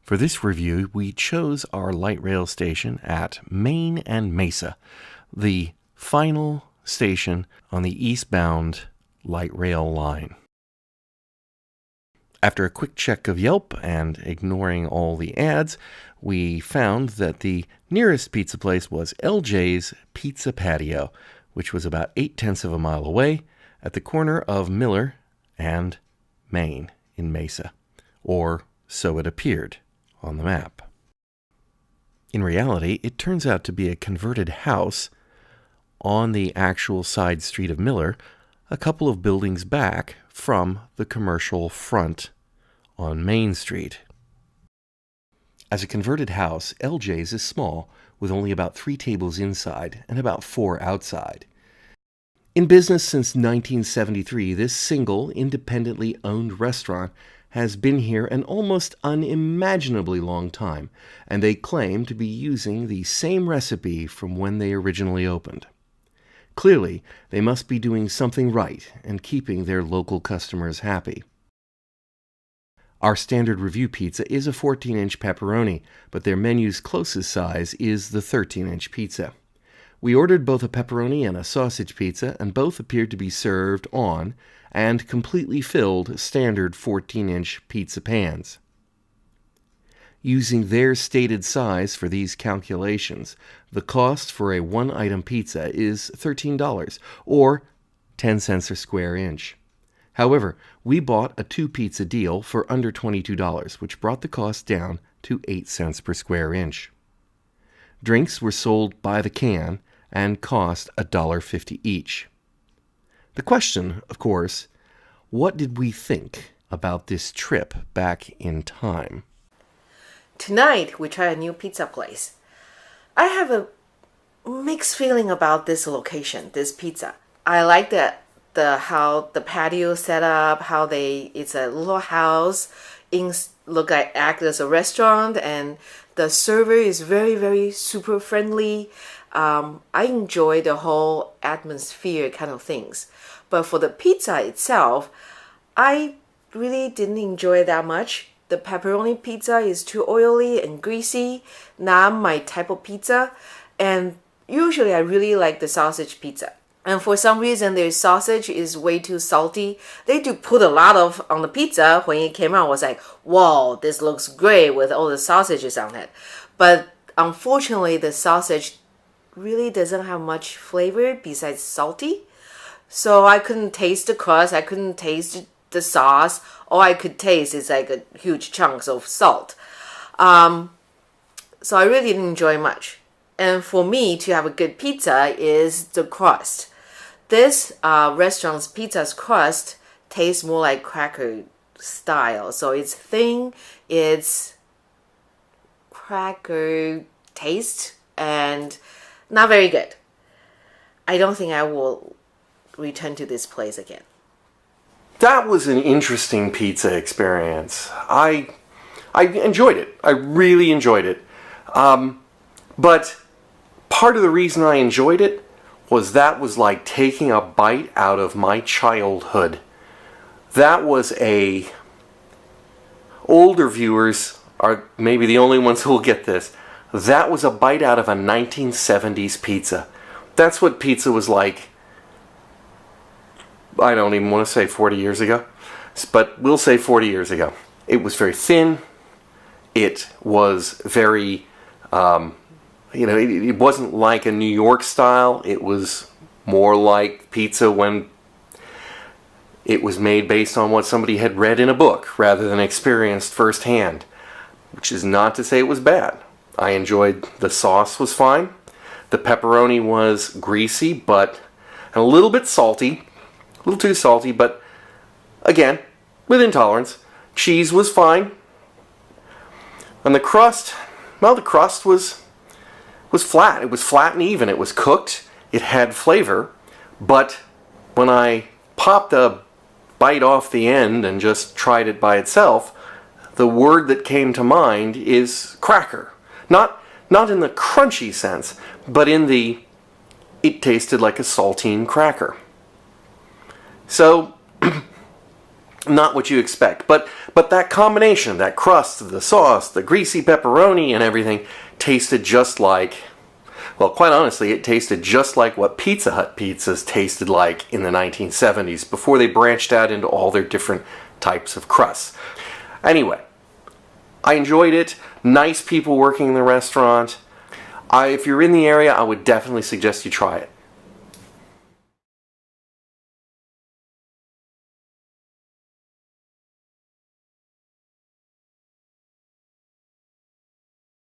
For this review, we chose our light rail station at Main and Mesa, the final station on the eastbound light rail line. After a quick check of Yelp and ignoring all the ads, we found that the nearest pizza place was LJ's Pizza Patio, which was about 0.8 of a mile away at the corner of Miller and Main in Mesa, or so it appeared on the map. In reality, it turns out to be a converted house on the actual side street of Miller, a couple of buildings back from the commercial front on Main Street. As a converted house, LJ's is small, with only about 3 tables inside and about 4 outside. In business since 1973, this single, independently owned restaurant has been here an almost unimaginably long time, and they claim to be using the same recipe from when they originally opened. Clearly, they must be doing something right and keeping their local customers happy. Our standard review pizza is a 14-inch pepperoni, but their menu's closest size is the 13-inch pizza. We ordered both a pepperoni and a sausage pizza, and both appeared to be served on and completely filled standard 14-inch pizza pans. Using their stated size for these calculations, the cost for a one-item pizza is $13, or 10 cents a square inch. However, we bought a 2-pizza deal for under $22, which brought the cost down to 8 cents per square inch. Drinks were sold by the can and cost $1.50 each. The question, of course, what did we think about this trip back in time? Tonight, we try a new pizza place. I have a mixed feeling about this location, this pizza. I like how the patio set up, how it's a little house, act as a restaurant, and the server is very, very super friendly. I enjoy the whole atmosphere kind of things. But for the pizza itself, I really didn't enjoy it that much. The pepperoni pizza is too oily and greasy, not my type of pizza. And usually I really like the sausage pizza. And for some reason, their sausage is way too salty. They do put a lot on the pizza. When it came out, I was like, wow, this looks great with all the sausages on it. But unfortunately, the sausage really doesn't have much flavor besides salty. So I couldn't taste the crust. I couldn't taste the sauce. All I could taste is like a huge chunks of salt. So I really didn't enjoy much. And for me, to have a good pizza is the crust. This restaurant's pizza's crust tastes more like cracker style. So it's thin, it's cracker taste, and not very good. I don't think I will return to this place again. That was an interesting pizza experience. I enjoyed it. I really enjoyed it. But part of the reason I enjoyed it was that was like taking a bite out of my childhood. That was older viewers are maybe the only ones who will get this. That was a bite out of a 1970s pizza. That's what pizza was like. I don't even want to say 40 years ago, but we'll say 40 years ago. It was very thin. It was very, it wasn't like a New York style. It was more like pizza when it was made based on what somebody had read in a book rather than experienced firsthand, which is not to say it was bad. I enjoyed the sauce was fine. The pepperoni was greasy, but a little bit salty. A little too salty, but again, within tolerance. Cheese was fine. And the crust, well, the crust was flat. It was flat and even. It was cooked. It had flavor. But when I popped a bite off the end and just tried it by itself, the word that came to mind is cracker. Not in the crunchy sense, but in the it tasted like a saltine cracker. So not what you expect. But that combination, that crust, the sauce, the greasy pepperoni and everything, tasted just like, well, quite honestly, it tasted just like what Pizza Hut pizzas tasted like in the 1970s before they branched out into all their different types of crusts. Anyway, I enjoyed it. Nice people working in the restaurant. If you're in the area, I would definitely suggest you try it.